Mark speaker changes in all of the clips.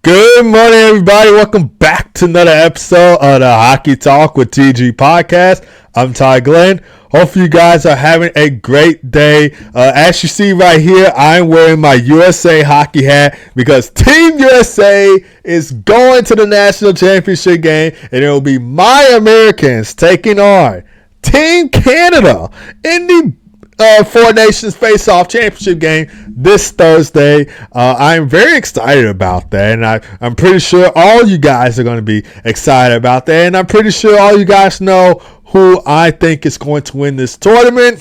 Speaker 1: Good morning, everybody. Welcome back to another episode of the Hockey Talk with TG podcast. I'm Ty Glenn. Hopefully you guys are having a great day. As you see right here, I'm wearing my USA hockey hat because Team USA is going to the national championship game, and it will be my Americans taking on Team Canada in the Four Nations Face-Off Championship game this Thursday. I'm very excited about that, and I'm pretty sure all you guys are going to be excited about that, and I'm pretty sure all you guys know who I think is going to win this tournament.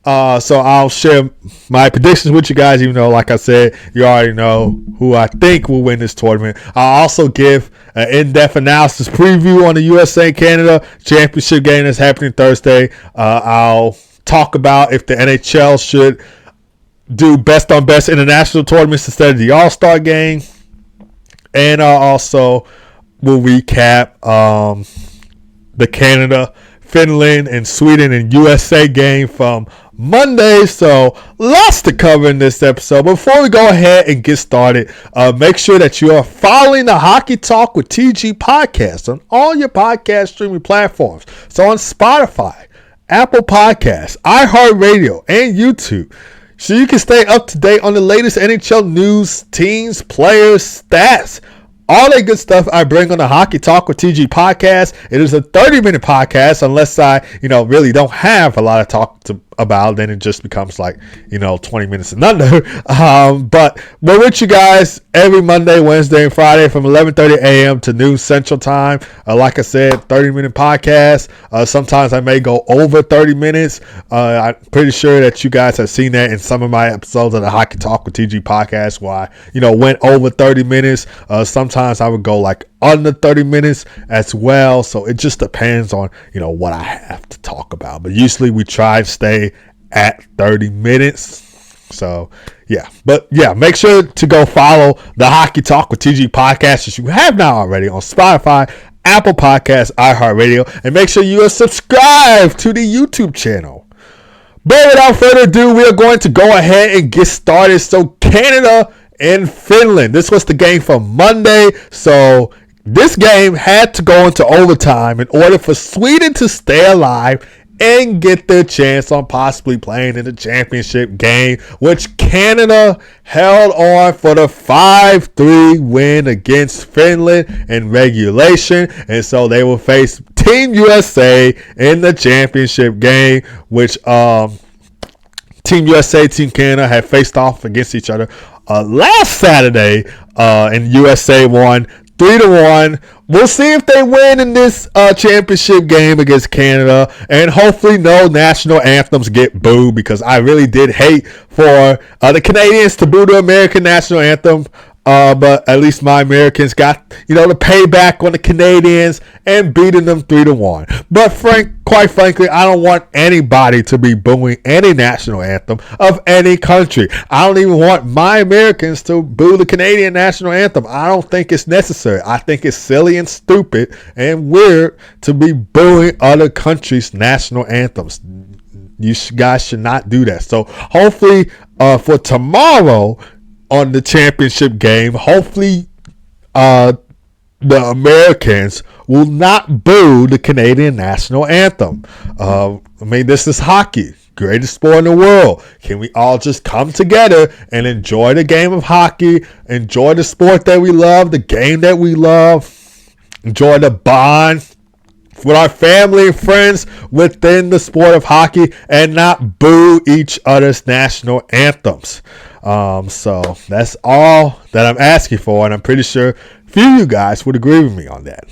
Speaker 1: So I'll share my predictions with you guys, even though, like I said, you already know who I think will win this tournament. I'll also give an in-depth analysis preview on the USA-Canada Championship game that's happening Thursday. I'll talk about if the NHL should do best on best international tournaments instead of the All-Star game, and I also will recap the Canada, Finland, and Sweden and USA game from Monday. So lots to cover in this episode. Before we go ahead and get started, make sure that you are following the Hockey Talk with TG podcast on all your podcast streaming platforms. So on Spotify, Apple Podcasts, iHeartRadio, and YouTube, so you can stay up to date on the latest NHL news, teams, players, stats, all that good stuff I bring on the Hockey Talk with TG podcast. It is a 30-minute podcast unless I, really don't have a lot of talk about, then it just becomes like, 20 minutes and under. But we're with you guys every Monday, Wednesday, and Friday from 11:30 a.m. to noon Central Time. Like I said, 30-minute podcast. Sometimes I may go over 30 minutes. I'm pretty sure that you guys have seen that in some of my episodes of the Hockey Talk with TG podcast where I, went over 30 minutes. Sometimes I would go like under 30 minutes as well. So it just depends on, what I have to talk about. But usually we try to stay at 30 minutes. So, yeah. But, yeah, make sure to go follow the Hockey Talk with TG podcast if you have not already on Spotify, Apple Podcasts, iHeartRadio. And make sure you are subscribed to the YouTube channel. But without further ado, we are going to go ahead and get started. So, Canada and Finland. This was the game for Monday. So, this game had to go into overtime in order for Sweden to stay alive and get their chance on possibly playing in the championship game, which Canada held on for the 5-3 win against Finland in regulation. And so they will face Team USA in the championship game, which Team USA, Team Canada had faced off against each other last Saturday, and USA won 3-1. We'll see if they win in this championship game against Canada, and hopefully no national anthems get booed, because I really did hate for the Canadians to boo the American national anthem. But at least my Americans got, the payback on the Canadians and beating them 3-1. But quite frankly, I don't want anybody to be booing any national anthem of any country. I don't even want my Americans to boo the Canadian national anthem. I don't think it's necessary. I think it's silly and stupid and weird to be booing other countries' national anthems. You guys should not do that. So hopefully for tomorrow, on the championship game, hopefully the Americans will not boo the Canadian national anthem. This is hockey, greatest sport in the world. Can we all just come together and enjoy the game of hockey, enjoy the sport that we love, the game that we love, enjoy the bond with our family and friends within the sport of hockey, and not boo each other's national anthems. So that's all that I'm asking for, and I'm pretty sure a few of you guys would agree with me on that.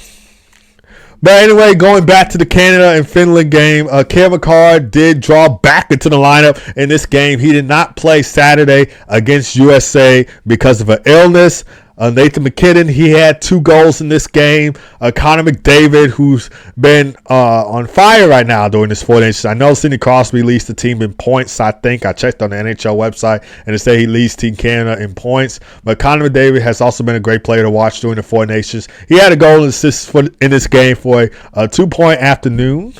Speaker 1: But anyway, going back to the Canada and Finland game, Cale Makar did draw back into the lineup in this game. He did not play Saturday against USA because of an illness. Nathan McKinnon, he had 2 goals in this game. Connor McDavid, who's been on fire right now during this 4 Nations. I know Sidney Crosby leads the team in points, I think. I checked on the NHL website, and it said he leads Team Canada in points. But Connor McDavid has also been a great player to watch during the 4 Nations. He had a goal and assist in this game for a 2-point afternoon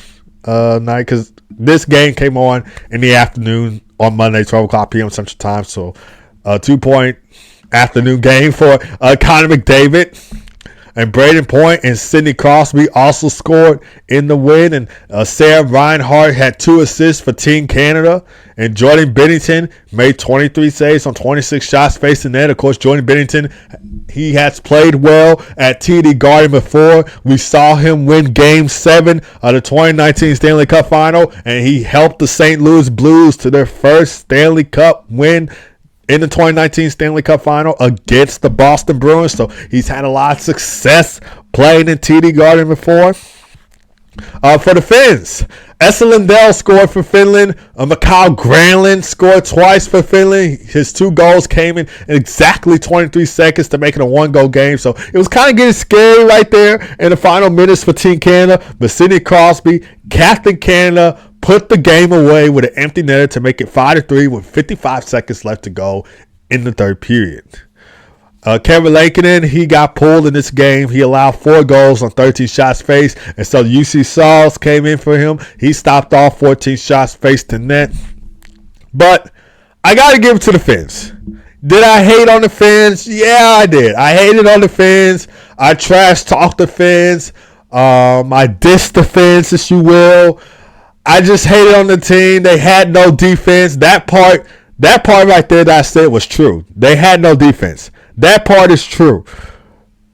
Speaker 1: night, because this game came on in the afternoon on Monday, 12 o'clock p.m. Central Time. So 2-point afternoon game for Connor McDavid. And Braden Point and Sidney Crosby also scored in the win. And Sam Reinhart had 2 assists for Team Canada. And Jordan Binnington made 23 saves on 26 shots facing net. Of course, Jordan Binnington, he has played well at TD Garden before. We saw him win Game 7 of the 2019 Stanley Cup Final. And he helped the St. Louis Blues to their first Stanley Cup win in the 2019 Stanley Cup Final against the Boston Bruins. So he's had a lot of success playing in TD Garden before. For the Finns, Esa Lindell scored for Finland. Mikael Granlund scored twice for Finland. His 2 goals came in exactly 23 seconds to make it a 1-goal game. So it was kind of getting scary right there in the final minutes for Team Canada. But Sidney Crosby, Captain Canada, put the game away with an empty netter to make it 5-3 with 55 seconds left to go in the third period. Kevin Lankinen, he got pulled in this game. He allowed 4 goals on 13 shots faced. And so UC Sauls came in for him. He stopped all 14 shots faced to net. But I got to give it to the Finns. Did I hate on the Finns? Yeah, I did. I hated on the Finns. I trash talked the Finns. I dissed the Finns, if you will. I just hated on the team. They had no defense. That part right there that I said was true. They had no defense. That part is true.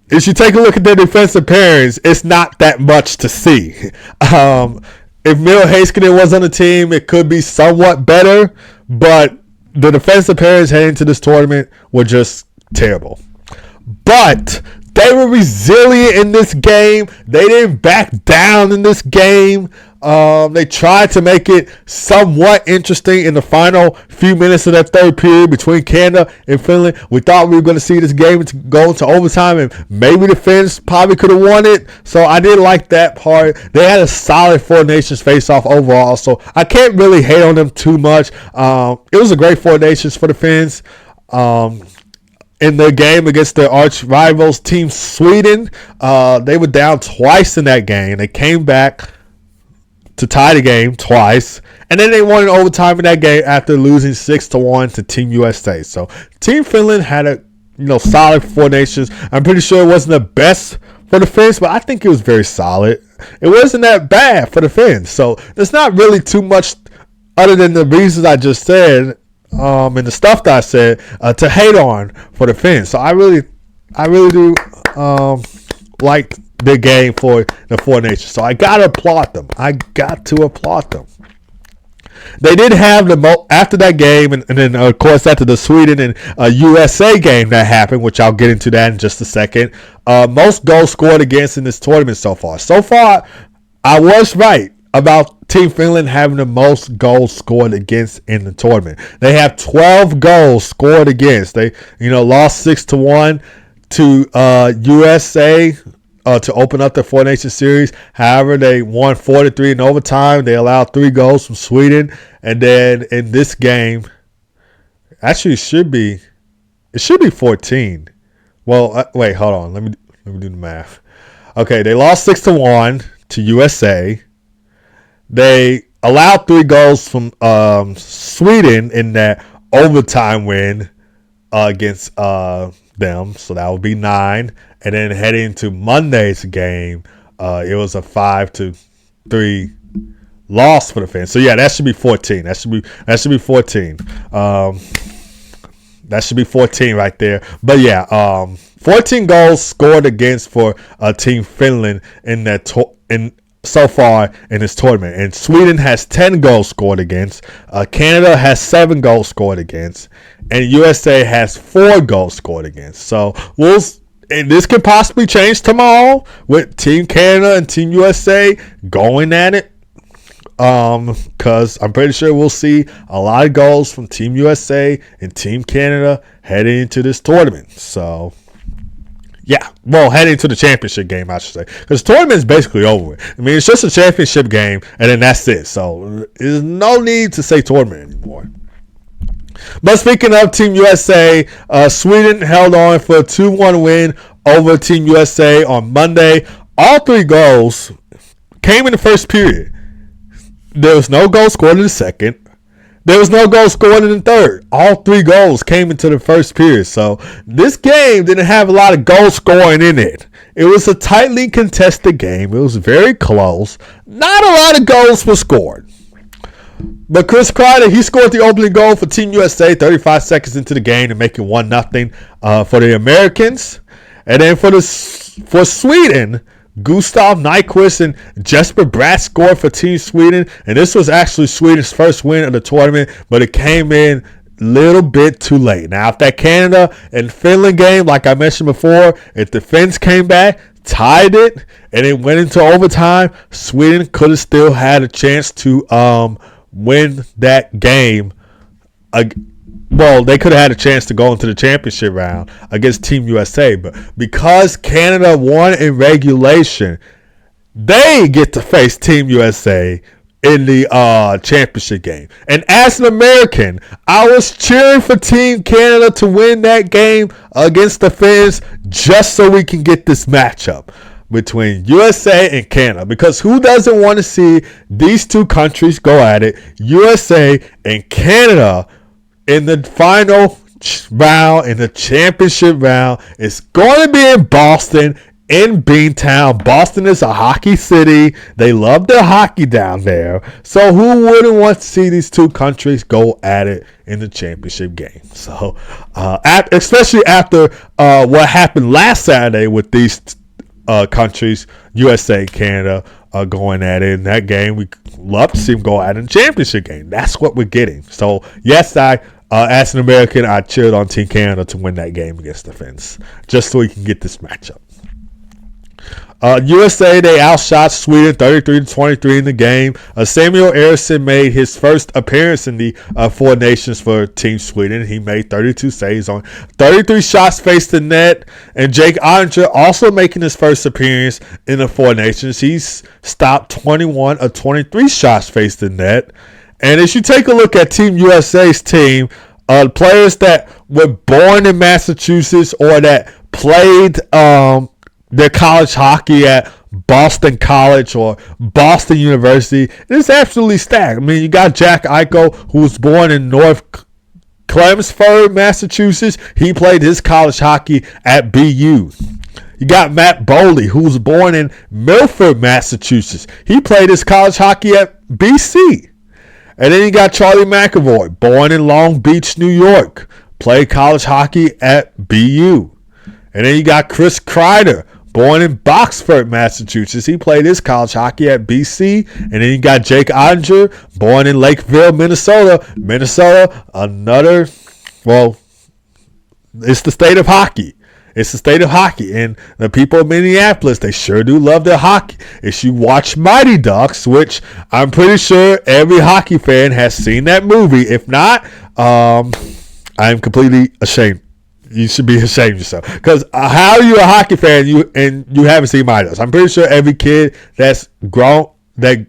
Speaker 1: If you take a look at their defensive pairings, it's not that much to see. If Mil Heiskanen was on the team, it could be somewhat better, but the defensive pairings heading into this tournament were just terrible. But they were resilient in this game. They didn't back down in this game. They tried to make it somewhat interesting in the final few minutes of that third period between Canada and Finland. We thought we were going to see this game go into overtime, and maybe the Finns probably could have won it. So I did like that part. They had a solid Four Nations face-off overall, so I can't really hate on them too much. It was a great Four Nations for the Finns. In their game against their arch rivals, Team Sweden, they were down twice in that game. They came back to tie the game twice, and then they won in overtime in that game after losing 6-1 to Team USA. So Team Finland had a solid Four Nations. I'm pretty sure it wasn't the best for the Finns, but I think it was very solid. It wasn't that bad for the Finns. So there's not really too much other than the reasons I just said and the stuff that I said to hate on for the Finns. So I really do like the game for the Four Nations. So I got to applaud them. They did have after that game, and then of course after the Sweden and USA game that happened, which I'll get into that in just a second, most goals scored against in this tournament so far. So far, I was right about Team Finland having the most goals scored against in the tournament. They have 12 goals scored against. They lost 6-1 to USA to open up the Four Nations series. However, they won 4-3 in overtime. They allowed 3 goals from Sweden. And then in this game, actually it should be 14. Well, wait, hold on. Let me do the math. Okay, they lost 6-1 to USA. They allowed 3 goals from Sweden in that overtime win against them. So that would be 9. And then heading into Monday's game, it was a 5-3 loss for the Finns. So yeah, that should be 14. That should be 14. That should be 14 right there. But yeah, 14 goals scored against for Team Finland in that so far in this tournament. And Sweden has 10 goals scored against. Canada has 7 goals scored against. And USA has 4 goals scored against. So and this could possibly change tomorrow with Team Canada and Team USA going at it. Because I'm pretty sure we'll see a lot of goals from Team USA and Team Canada heading into this tournament. So yeah, well, heading to the championship game, I should say. Because the tournament is basically over with. I mean, it's just a championship game, and then that's it. So there's no need to say tournament anymore. But speaking of Team USA, Sweden held on for a 2-1 win over Team USA on Monday. All 3 goals came in the first period. There was no goal scored in the second. There was no goal scored in the third. All 3 goals came into the first period. So this game didn't have a lot of goal scoring in it. It was a tightly contested game. It was very close. Not a lot of goals were scored. But Chris Kreider, he scored the opening goal for Team USA 35 seconds into the game to make it 1-0 for the Americans. And then for Sweden, Gustav Nyquist and Jesper Bratt scored for Team Sweden. And this was actually Sweden's first win of the tournament, but it came in a little bit too late. Now, if that Canada and Finland game, like I mentioned before, if the Finns came back, tied it, and it went into overtime, Sweden could have still had a chance to win that game. Well, they could have had a chance to go into the championship round against Team USA, but because Canada won in regulation, they get to face Team USA in the championship game. And as an American, I was cheering for Team Canada to win that game against the Finns just so we can get this matchup between USA and Canada, because who doesn't want to see these 2 countries go at it, USA and Canada, in the final round, in the championship round. It's going to be in Boston, in Beantown. Boston is a hockey city. They love their hockey down there. So who wouldn't want to see these 2 countries go at it in the championship game? So, especially after what happened last Saturday with these countries, USA and Canada, going at it in that game. We love to see them go at it in the championship game. That's what we're getting. So, yes, as an American, I cheered on Team Canada to win that game against the Finns, just so we can get this matchup. USA, they outshot Sweden 33-23 in the game. Samuel Eriksson made his first appearance in the 4 nations for Team Sweden. He made 32 saves on 33 shots faced the net. And Jake Oettinger also making his first appearance in the 4 nations. He's stopped 21 of 23 shots faced the net. And as you take a look at Team USA's team, players that were born in Massachusetts or that played their college hockey at Boston College or Boston University, it's absolutely stacked. I mean, you got Jack Eichel, who was born in North Chelmsford, Massachusetts. He played his college hockey at BU. You got Matt Boldy, who was born in Milford, Massachusetts. He played his college hockey at BC. And then you got Charlie McAvoy, born in Long Beach, New York. Played college hockey at BU. And then you got Chris Kreider, born in Boxford, Massachusetts. He played his college hockey at BC. And then you got Jake Oettinger, born in Lakeville, Minnesota. Minnesota, well, it's the state of hockey. It's the state of hockey. And the people of Minneapolis, they sure do love their hockey. If you watch Mighty Ducks, which I'm pretty sure every hockey fan has seen that movie. If not, I'm completely ashamed. You should be ashamed of yourself. Because how are you a hockey fan and you haven't seen Mighty Ducks? I'm pretty sure every kid that's grown, that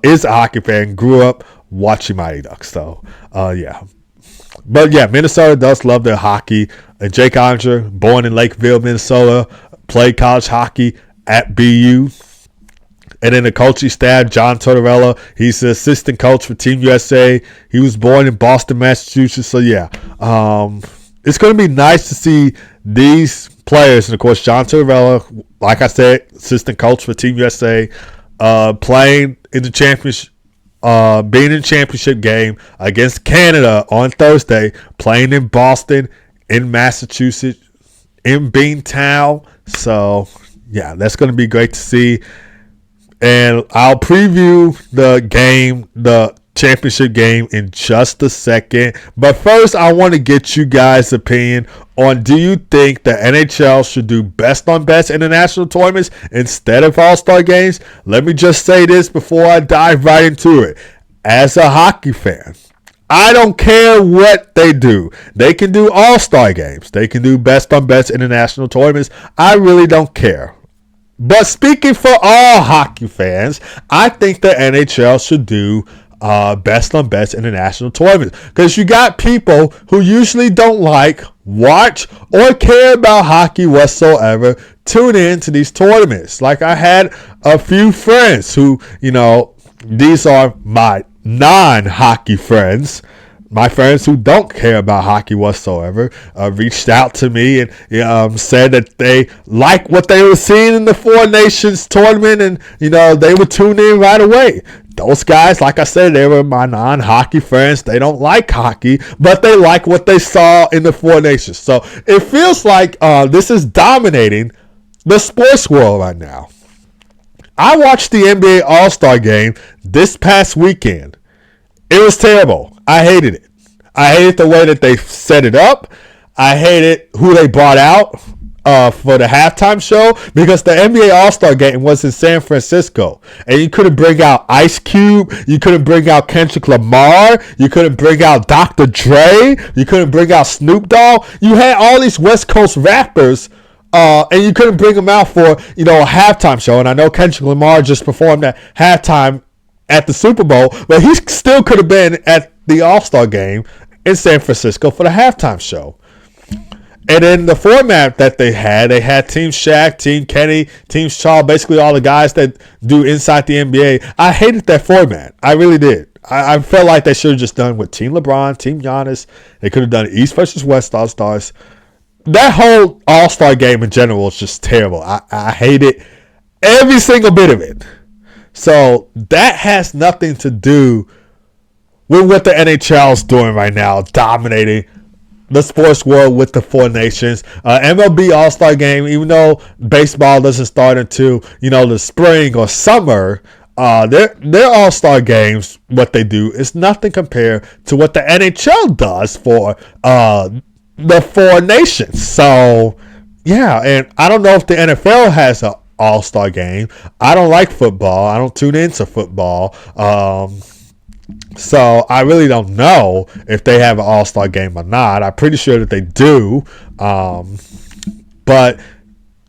Speaker 1: is a hockey fan, grew up watching Mighty Ducks. So, yeah. But, yeah, Minnesota does love their hockey. Jake Oettinger, born in Lakeville, Minnesota, played college hockey at BU. And then the coaching staff, John Tortorella, he's the assistant coach for Team USA. He was born in Boston, Massachusetts. So, yeah, it's going to be nice to see these players. And, of course, John Tortorella, like I said, assistant coach for Team USA, playing in the championship, being in the championship game against Canada on Thursday, playing in Boston, in Massachusetts, in Beantown. So, yeah, that's going to be great to see. And I'll preview the game, the championship game, in just a second. But first, I want to get you guys' opinion on, do you think the NHL should do best on best international tournaments instead of all-star games? Let me just say this before I dive right into it. As a hockey fan, I don't care what they do. They can do all-star games. They can do best on best international tournaments. I really don't care. But speaking for all hockey fans, I think the NHL should do best on best international tournaments. Because you got people who usually don't watch, or care about hockey whatsoever tune in to these tournaments. Like I had a few friends who, these are my non-hockey friends, my friends who don't care about hockey whatsoever, reached out to me and said that they like what they were seeing in the Four Nations tournament, and they would tune in right away. Those guys, like I said, they were my non-hockey friends. They don't like hockey, but they like what they saw in the Four Nations. So it feels like this is dominating the sports world right now. I watched the NBA All-Star game this past weekend. It was terrible. I hated it. I hated the way that they set it up. I hated who they brought out for the halftime show, because the NBA All-Star game was in San Francisco, and you couldn't bring out Ice Cube, you couldn't bring out Kendrick Lamar, you couldn't bring out Dr. Dre, you couldn't bring out Snoop Dogg. You had all these West Coast rappers, and you couldn't bring them out for a halftime show. And I know Kendrick Lamar just performed at halftime at the Super Bowl, but he still could have been at the All-Star game in San Francisco for the halftime show. And in the format that they had Team Shaq, Team Kenny, Team Shaw, basically all the guys that do inside the NBA. I hated that format. I really did. I felt like they should have just done with Team LeBron, Team Giannis. They could have done East versus West All-Stars. That whole All-Star game in general is just terrible. I hate it, every single bit of it. So that has nothing to do with what the NHL is doing right now, dominating the sports world with the Four Nations. MLB All-Star game, even though baseball doesn't start until the spring or summer, their All-Star games, what they do is nothing compared to what the NHL does for the Four Nations. So yeah, and I don't know if the NFL has an All-Star game. I don't like football. I don't tune into football. So I really don't know if they have an All-Star game or not. I'm pretty sure that they do. But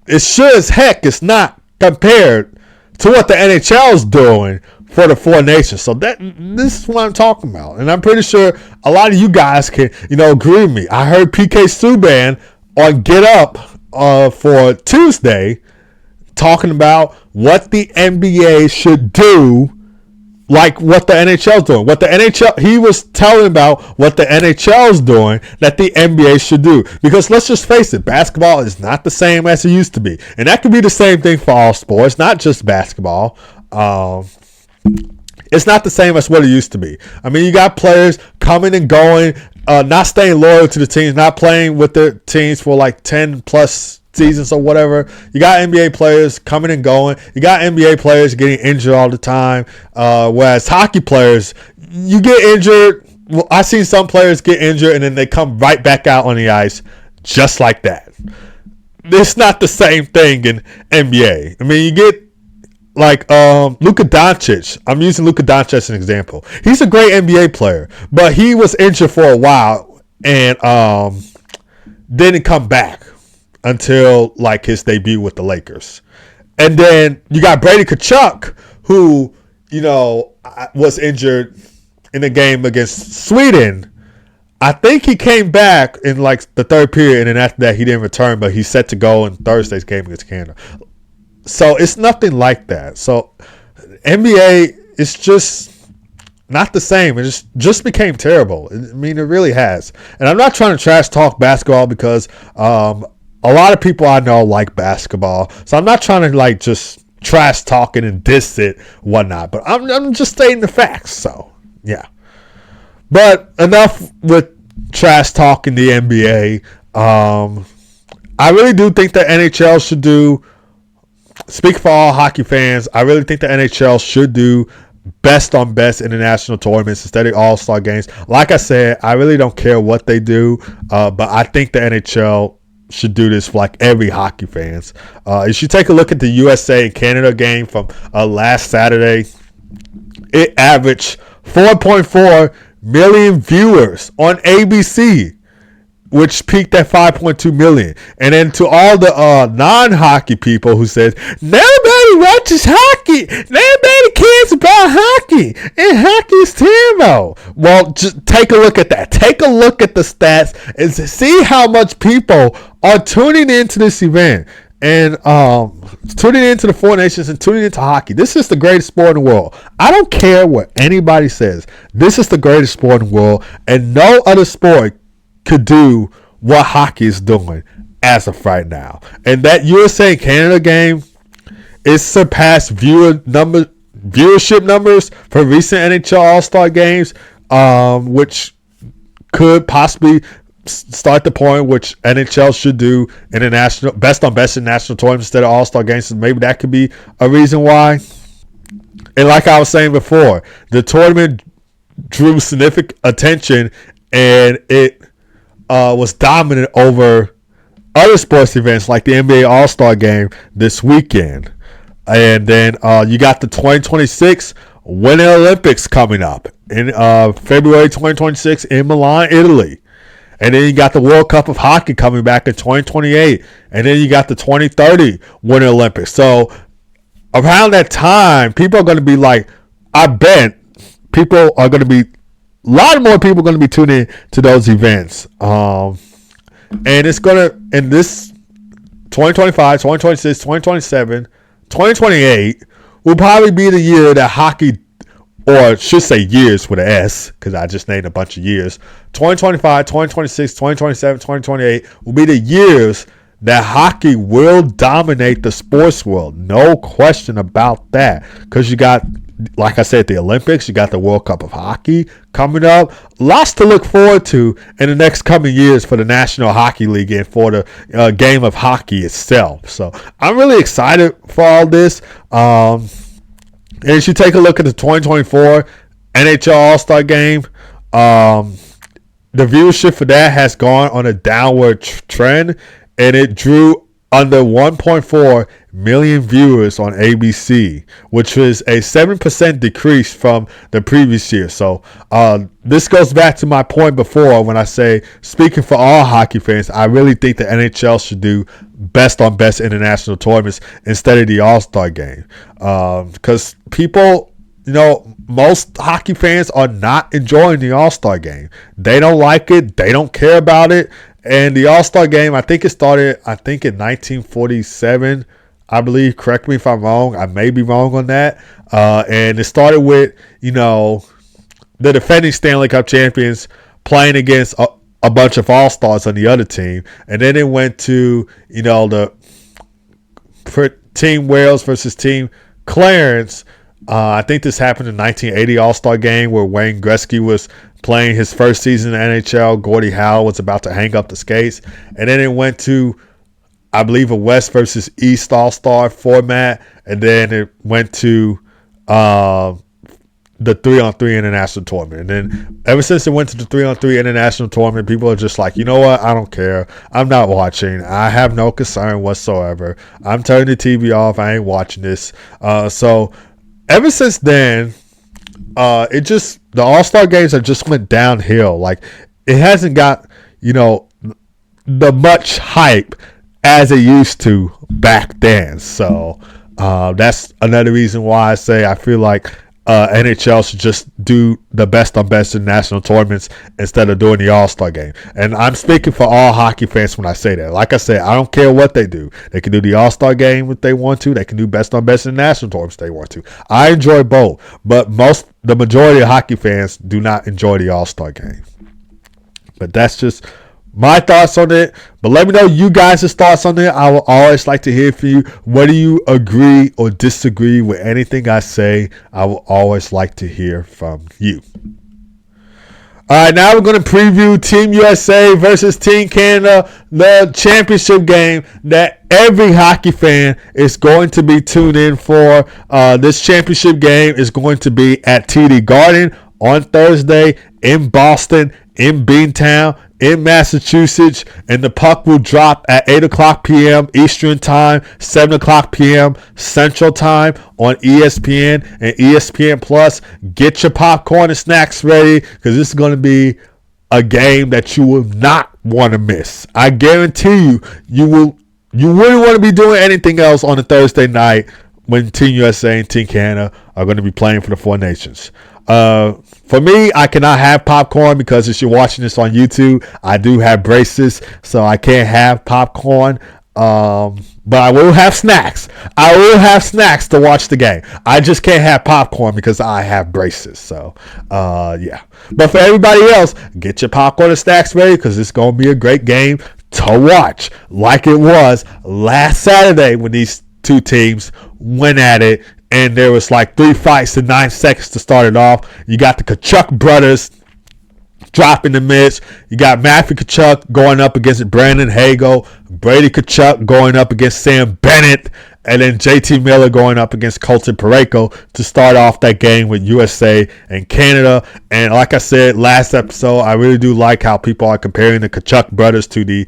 Speaker 1: it sure as heck is not compared to what the NHL is doing for the Four Nations. So this is what I'm talking about. And I'm pretty sure a lot of you guys can, agree with me. I heard PK Subban on Get Up for Tuesday talking about what the NBA should do, like what the NHL is doing. What the NHL, he was telling about what the NHL is doing that the NBA should do. Because let's just face it, basketball is not the same as it used to be. And that could be the same thing for all sports, not just basketball. It's not the same as what it used to be. I mean, you got players coming and going, not staying loyal to the teams, not playing with their teams for like 10 plus seasons or whatever. You got NBA players coming and going. You got NBA players getting injured all the time. Whereas hockey players, you get injured. Well, I've seen some players get injured and then they come right back out on the ice just like that. It's not the same thing in NBA. I mean, you get like Luka Doncic. I'm using Luka Doncic as an example. He's a great NBA player, but he was injured for a while and didn't come back until like his debut with the Lakers. And then you got Brady Tkachuk, who was injured in the game against Sweden. I think he came back in like the third period, and then after that he didn't return, but he's set to go in Thursday's game against Canada. So it's nothing like that. So NBA is just not the same. It just became terrible. I mean, it really has. And I'm not trying to trash talk basketball, because a lot of people I know like basketball. So I'm not trying to like just trash talking and diss it, whatnot. But I'm just stating the facts. So yeah. But enough with trash talking the NBA. I really do think the NHL should do. Speak for all hockey fans. I really think the NHL should do best on best international tournaments instead of all-star games. Like I said, I really don't care what they do, but I think the NHL should do this for like every hockey fans. You should take a look at the USA and Canada game from last Saturday. It averaged 4.4 million viewers on ABC, which peaked at 5.2 million. And then to all the non-hockey people who says, nobody watches hockey, nobody cares about hockey, and hockey is terrible. Well, just take a look at that. Take a look at the stats and see how much people are tuning into this event. and tuning into the Four Nations and tuning into hockey. This is the greatest sport in the world. I don't care what anybody says. This is the greatest sport in the world, and no other sport could do what hockey is doing as of right now. And that USA Canada game is surpassed viewership numbers for recent NHL All-Star games, which could possibly start the point which NHL should do international best on best in national tournaments instead of All-Star games. So maybe that could be a reason why. And like I was saying before, the tournament drew significant attention, and it was dominant over other sports events like the NBA All-Star game this weekend. And then you got the 2026 Winter Olympics coming up in February 2026 in Milan, Italy. And then you got the World Cup of Hockey coming back in 2028. And then you got the 2030 Winter Olympics. So around that time, people are going to be like, I bet people are going to be, a lot more people are going to be tuning in to those events. And it's going to, in this 2025, 2026, 2027, 2028 will probably be the year that hockey, or should say years with an S, because I just named a bunch of years. 2025, 2026, 2027, 2028 will be the years that hockey will dominate the sports world. No question about that. Because you got, like I said, the Olympics, you got the World Cup of Hockey coming up. Lots to look forward to in the next coming years for the National Hockey League and for the game of hockey itself. So I'm really excited for all this. And as you take a look at the 2024 NHL All-Star Game, the viewership for that has gone on a downward trend, and it drew under 1.4 million viewers on ABC, which was a 7% decrease from the previous year. So this goes back to my point before when I say, speaking for all hockey fans, I really think the NHL should do best on best international tournaments instead of the All-Star game. Because people, most hockey fans are not enjoying the All-Star game. They don't like it. They don't care about it. And the All-Star game, I think it started, in 1947, I believe. Correct me if I'm wrong. I may be wrong on that. And it started with, the defending Stanley Cup champions playing against a bunch of All-Stars on the other team. And then it went to, the Team Wales versus Team Clarence. I think this happened in the 1980 All-Star game where Wayne Gretzky was playing his first season in the NHL. Gordie Howe was about to hang up the skates. And then it went to, I believe, a West versus East All-Star format. And then it went to the 3-on-3 international tournament. And then ever since it went to the 3-on-3 international tournament, people are just like, you know what? I don't care. I'm not watching. I have no concern whatsoever. I'm turning the TV off. I ain't watching this. So ever since then, the All-Star games have just went downhill. Like, it hasn't got, the much hype as it used to back then. So that's another reason why I say I feel like NHL should just do the best on best in national tournaments instead of doing the All-Star game. And I'm speaking for all hockey fans when I say that. Like I said, I don't care what they do. They can do the All-Star game if they want to. They can do best on best in national tournaments if they want to. I enjoy both, but the majority of hockey fans do not enjoy the All-Star game. But that's just my thoughts on it. But let me know you guys' thoughts on it. I will always like to hear from you. Whether you agree or disagree with anything I say, I will always like to hear from you. All right, now we're going to preview Team USA versus Team Canada, the championship game that every hockey fan is going to be tuned in for. This championship game is going to be at TD Garden on Thursday in Boston, in Beantown, in Massachusetts, and the puck will drop at 8 o'clock p.m. Eastern Time, 7 o'clock p.m. Central Time on ESPN and ESPN Plus. Get your popcorn and snacks ready because this is going to be a game that you will not want to miss. I guarantee you wouldn't want to be doing anything else on a Thursday night when Team USA and Team Canada are going to be playing for the Four Nations. For me, I cannot have popcorn because if you're watching this on YouTube, I do have braces, so I can't have popcorn. But I will have snacks. I will have snacks to watch the game. I just can't have popcorn because I have braces. So, yeah. But for everybody else, get your popcorn and snacks ready because it's going to be a great game to watch, like it was last Saturday when these two teams went at it, and there was like 3 fights in 9 seconds to start it off. You got the Kachuk brothers dropping the mitts. You got Matthew Kachuk going up against Brandon Hagel, Brady Kachuk going up against Sam Bennett, and then JT Miller going up against Colton Parayko to start off that game with USA and Canada. And like I said last episode, I really do like how people are comparing the Kachuk brothers to the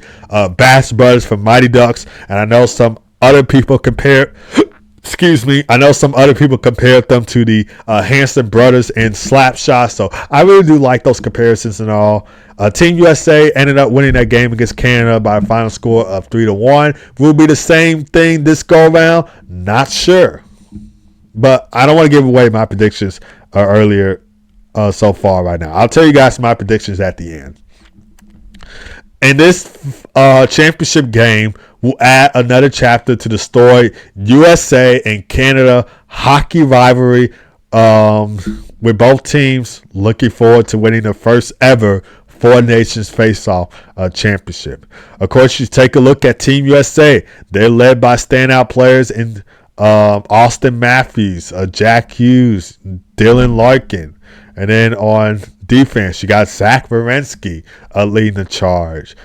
Speaker 1: Bass brothers from Mighty Ducks. And I know some other people compare... I know some other people compared them to the Hanson brothers in Slapshot, so I really do like those comparisons and all. Team USA ended up winning that game against Canada by a final score of 3-1. Will be the same thing this go around? Not sure, but I don't want to give away my predictions earlier so far right now. I'll tell you guys my predictions at the end. In this championship game, we'll add another chapter to the story USA and Canada hockey rivalry, with both teams looking forward to winning the first ever Four Nations Face-Off championship. Of course, you take a look at Team USA. They're led by standout players in Austin Matthews, Jack Hughes, Dylan Larkin. And then on defense, you got Zach Werenski leading the charge.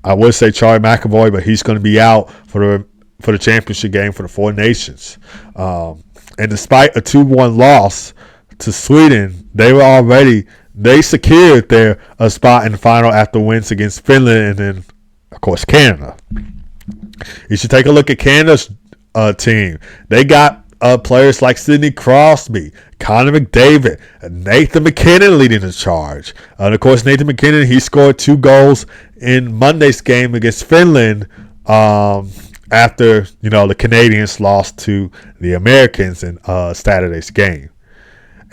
Speaker 1: I would say Charlie McAvoy, but he's going to be out for the championship game for the Four Nations. And despite a 2-1 loss to Sweden, they secured their spot in the final after wins against Finland and then, of course, Canada. You should take a look at Canada's team. They got players like Sidney Crosby, Connor McDavid, Nathan McKinnon leading the charge. And of course, Nathan McKinnon, he scored 2 goals in Monday's game against Finland after, the Canadians lost to the Americans in Saturday's game.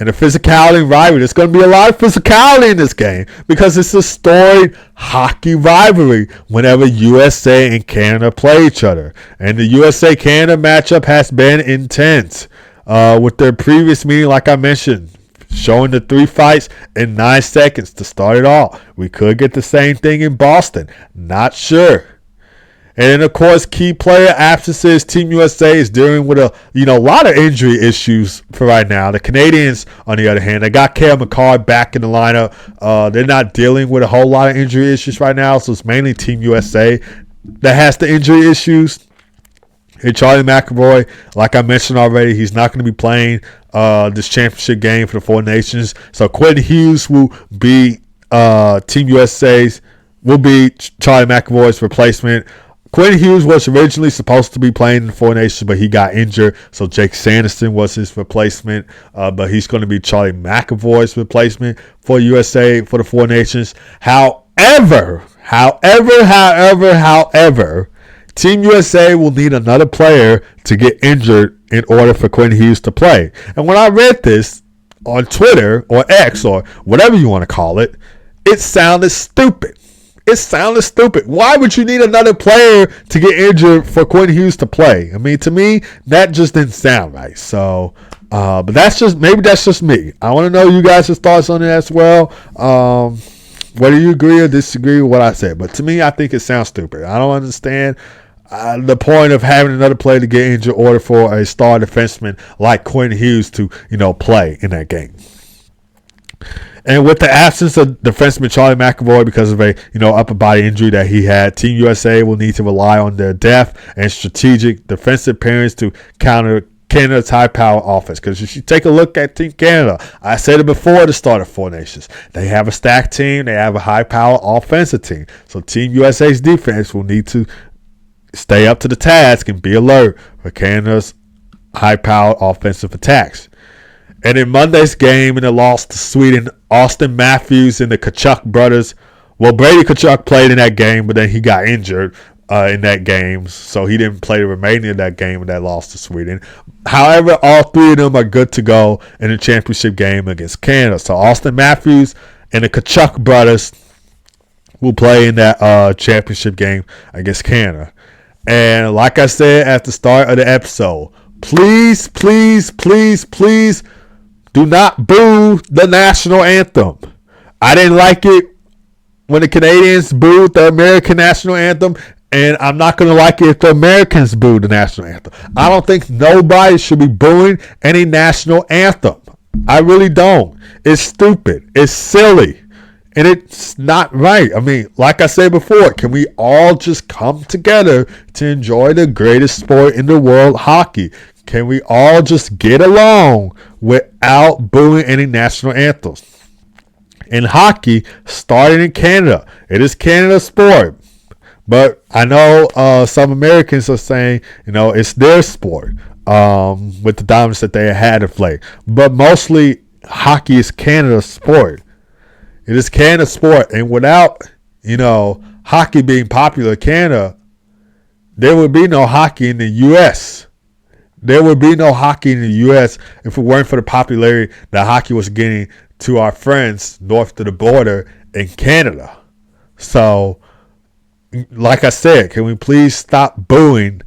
Speaker 1: And the physicality and rivalry, there's going to be a lot of physicality in this game because it's a storied hockey rivalry whenever USA and Canada play each other. And the USA-Canada matchup has been intense with their previous meeting, like I mentioned, showing the 3 fights in 9 seconds to start it off. We could get the same thing in Boston. Not sure. And then, of course, key player absences. Team USA is dealing with a lot of injury issues for right now. The Canadians, on the other hand, they got Cale McCarr back in the lineup. They're not dealing with a whole lot of injury issues right now, so it's mainly Team USA that has the injury issues. And Charlie McAvoy, like I mentioned already, he's not going to be playing this championship game for the Four Nations. So Quentin Hughes will be Team USA's, will be Charlie McAvoy's replacement. Quentin Hughes was originally supposed to be playing in the Four Nations, but he got injured, so Jake Sanderson was his replacement. But he's going to be Charlie McAvoy's replacement for USA for the Four Nations. However, Team USA will need another player to get injured in order for Quentin Hughes to play. And when I read this on Twitter or X or whatever you want to call it, it sounded stupid. Why would you need another player to get injured for Quentin Hughes to play? I mean, to me, that just didn't sound right. So, but that's just me. I want to know you guys' thoughts on it as well. Whether you agree or disagree with what I said. But to me, I think it sounds stupid. I don't understand the point of having another player to get injured in order for a star defenseman like Quentin Hughes to, play in that game. And with the absence of defenseman Charlie McAvoy because of a upper body injury that he had, Team USA will need to rely on their depth and strategic defensive pairings to counter Canada's high-power offense. Because if you take a look at Team Canada, I said it before the start of Four Nations, they have a stacked team, they have a high-power offensive team. So Team USA's defense will need to stay up to the task and be alert for Canada's high-powered offensive attacks. And in Monday's game in the loss to Sweden, Austin Matthews and the Kachuk brothers, Brady Kachuk played in that game, but then he got injured in that game, so he didn't play the remaining of that game in that loss to Sweden. However, all 3 of them are good to go in the championship game against Canada. So Austin Matthews and the Kachuk brothers will play in that championship game against Canada. And like I said at the start of the episode, please, please, please, please do not boo the national anthem. I didn't like it when the Canadians booed the American national anthem, and I'm not going to like it if the Americans boo the national anthem. I don't think nobody should be booing any national anthem. I really don't. It's stupid. It's silly. And it's not right. I mean, like I said before, can we all just come together to enjoy the greatest sport in the world, hockey? Can we all just get along without booing any national anthems? In hockey, starting in Canada, it is Canada's sport. But I know some Americans are saying, it's their sport with the dominance that they had to play. But mostly, hockey is Canada's sport. It is Canada's sport, and without, hockey being popular in Canada, there would be no hockey in the U.S. There would be no hockey in the U.S. if it weren't for the popularity that hockey was getting to our friends north of the border in Canada. So, like I said, can we please stop booing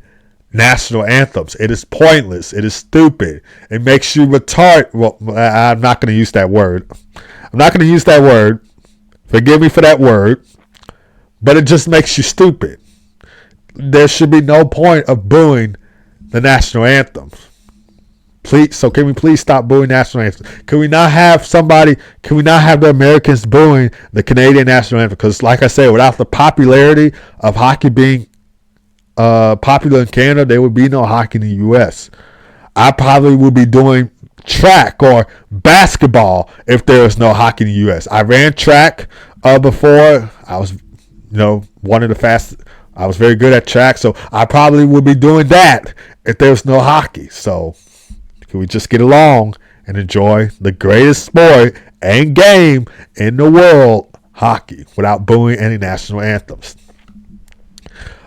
Speaker 1: national anthems? It is pointless. It is stupid. It makes you retard. Well, I'm not going to use that word. Forgive me for that word. But it just makes you stupid. There should be no point of booing the national anthems. Please. So can we please stop booing national anthems? Can we not have the Americans booing the Canadian national anthem? Because like I said, without the popularity of hockey being popular in Canada, there would be no hockey in the U.S. I probably would be doing track or basketball if there was no hockey in the U.S. I ran track before. I was, one of the fastest. I was very good at track, so I probably would be doing that if there was no hockey. So can we just get along and enjoy the greatest sport and game in the world, hockey, without booing any national anthems?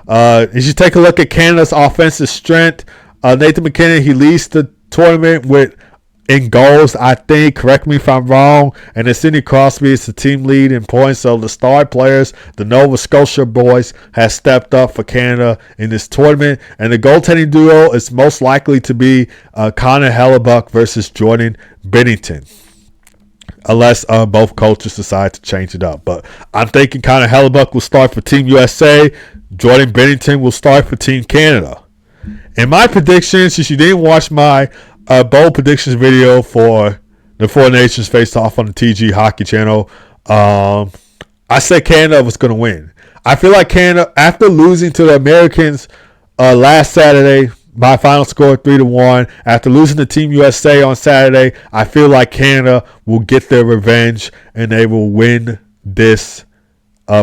Speaker 1: As you take a look at Canada's offensive strength, Nathan MacKinnon, he leads the tournament in goals, I think. Correct me if I'm wrong. And then Sidney Crosby is the team lead in points. So the star players, the Nova Scotia boys, has stepped up for Canada in this tournament. And the goaltending duo is most likely to be Connor Hellebuyck versus Jordan Binnington, unless both coaches decide to change it up. But I'm thinking Connor Hellebuyck will start for Team USA. Jordan Binnington will start for Team Canada. And my prediction, since you didn't watch my bold predictions video for the Four Nations face-off on the TG Hockey channel, I said Canada was going to win. I feel like Canada, after losing to the Americans last Saturday by final score 3-1, after losing to Team USA on Saturday, I feel like Canada will get their revenge and they will win this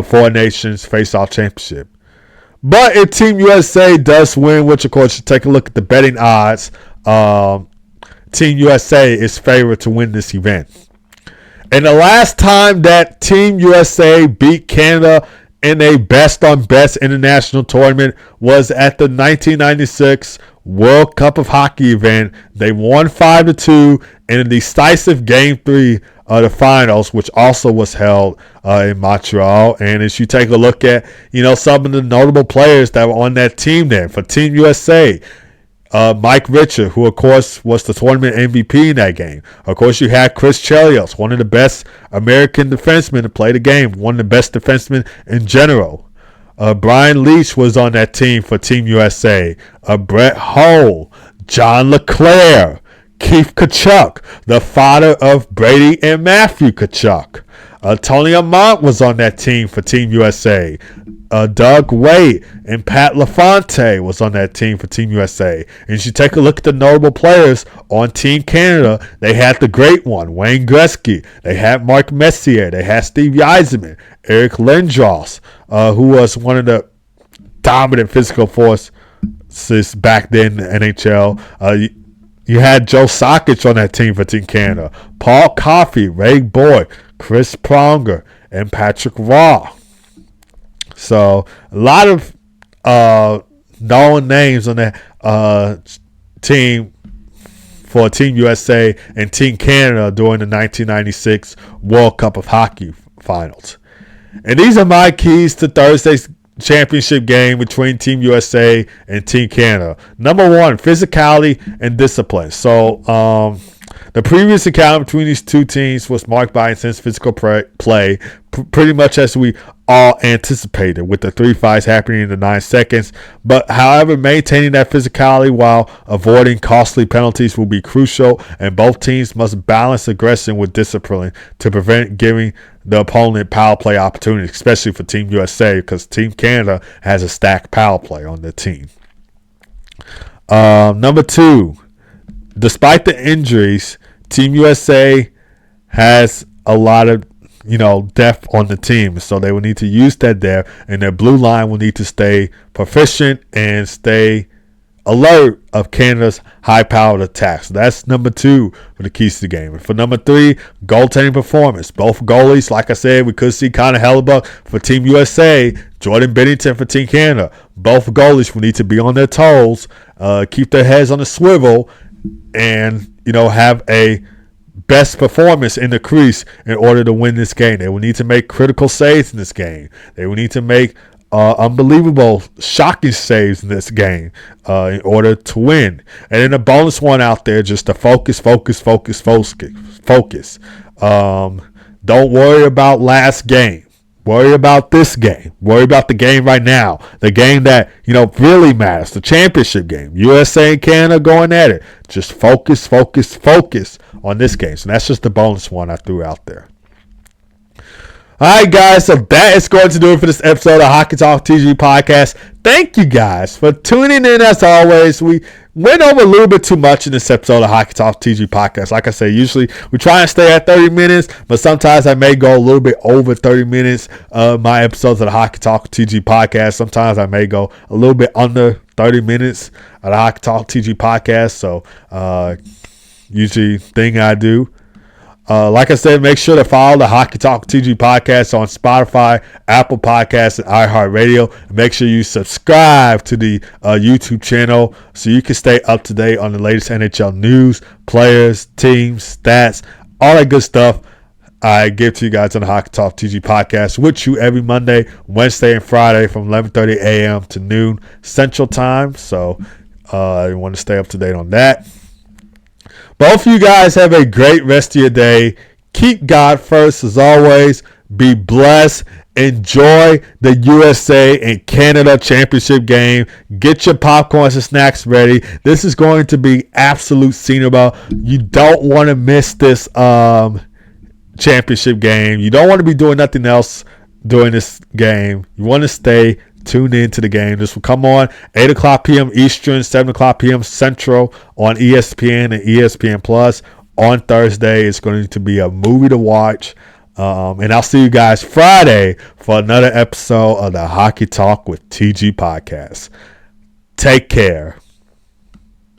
Speaker 1: Four Nations face-off championship. But if Team USA does win, which of course you take a look at the betting odds, Team USA is favored to win this event. And the last time that Team USA beat Canada in a best-on-best international tournament was at the 1996 World Cup of Hockey event. They won 5-2 in a decisive Game 3 of the finals, which also was held in Montreal. And as you take a look at, some of the notable players that were on that team there for Team USA, Mike Richard, who of course was the tournament MVP in that game. Of course, you had Chris Chelios, one of the best American defensemen to play the game, one of the best defensemen in general. Brian Leetch was on that team for Team USA. Brett Hull, John LeClaire, Keith Tkachuk, the father of Brady and Matthew Tkachuk. Tony Amont was on that team for Team USA. Doug Waite and Pat LaFontaine was on that team for Team USA. And as you take a look at the notable players on Team Canada, they had the great one, Wayne Gretzky. They had Mark Messier. They had Steve Yzerman, Eric Lindros, who was one of the dominant physical forces back then in the NHL. You had Joe Sakic on that team for Team Canada. Paul Coffey, Ray Boyd, Chris Pronger, and Patrick Raw. So a lot of known names on that team for Team USA and Team Canada during the 1996 World Cup of Hockey finals. And these are my keys to Thursday's championship game between Team USA and Team Canada. Number one, physicality and discipline. So the previous encounter between these two teams was marked by intense physical play, pretty much as we all anticipated, with the 3 fights happening in the 9 seconds. But however, maintaining that physicality while avoiding costly penalties will be crucial, and both teams must balance aggression with discipline to prevent giving the opponent power play opportunities, especially for Team USA, because Team Canada has a stacked power play on their team. Number two, despite the injuries, Team USA has a lot of depth on the team, so they will need to use that depth, and their blue line will need to stay proficient and stay alert of Canada's high-powered attacks. So that's number two for the keys to the game. And for number three, goaltending performance. Both goalies, like I said, we could see Connor Hellebuck for Team USA, Jordan Binnington for Team Canada. Both goalies will need to be on their toes, keep their heads on the swivel, and have a best performance in the crease in order to win this game. They will need to make critical saves in this game. They will need to make unbelievable, shocking saves in this game in order to win. And then a bonus one out there, just to focus. Don't worry about last game. Worry about this game. Worry about the game right now. The game that, really matters. The championship game. USA and Canada going at it. Just focus on this game. So that's just the bonus one I threw out there. All right, guys. So that is going to do it for this episode of Hockey Talk TG Podcast. Thank you guys for tuning in as always. We went over a little bit too much in this episode of Hockey Talk TG Podcast. Like I say, usually we try and stay at 30 minutes, but sometimes I may go a little bit over 30 minutes my episodes of the Hockey Talk TG Podcast. Sometimes I may go a little bit under 30 minutes of the Hockey Talk TG Podcast. So usually thing I do. Like I said, make sure to follow the Hockey Talk TG Podcast on Spotify, Apple Podcasts, and iHeartRadio. Make sure you subscribe to the YouTube channel so you can stay up to date on the latest NHL news, players, teams, stats, all that good stuff I give to you guys on the Hockey Talk TG Podcast, with you every Monday, Wednesday, and Friday from 11:30 a.m. to noon Central Time. So you want to stay up to date on that. Both of you guys have a great rest of your day. Keep God first as always. Be blessed. Enjoy the USA and Canada championship game. Get your popcorns and snacks ready. This is going to be absolute cinema. You don't want to miss this championship game. You don't want to be doing nothing else during this game. You want to stay tuned in to the game. This will come on 8 o'clock p.m. Eastern, 7 o'clock p.m. Central on ESPN and ESPN Plus. On Thursday, it's going to be a movie to watch. And I'll see you guys Friday for another episode of the Hockey Talk with TG Podcast. Take care.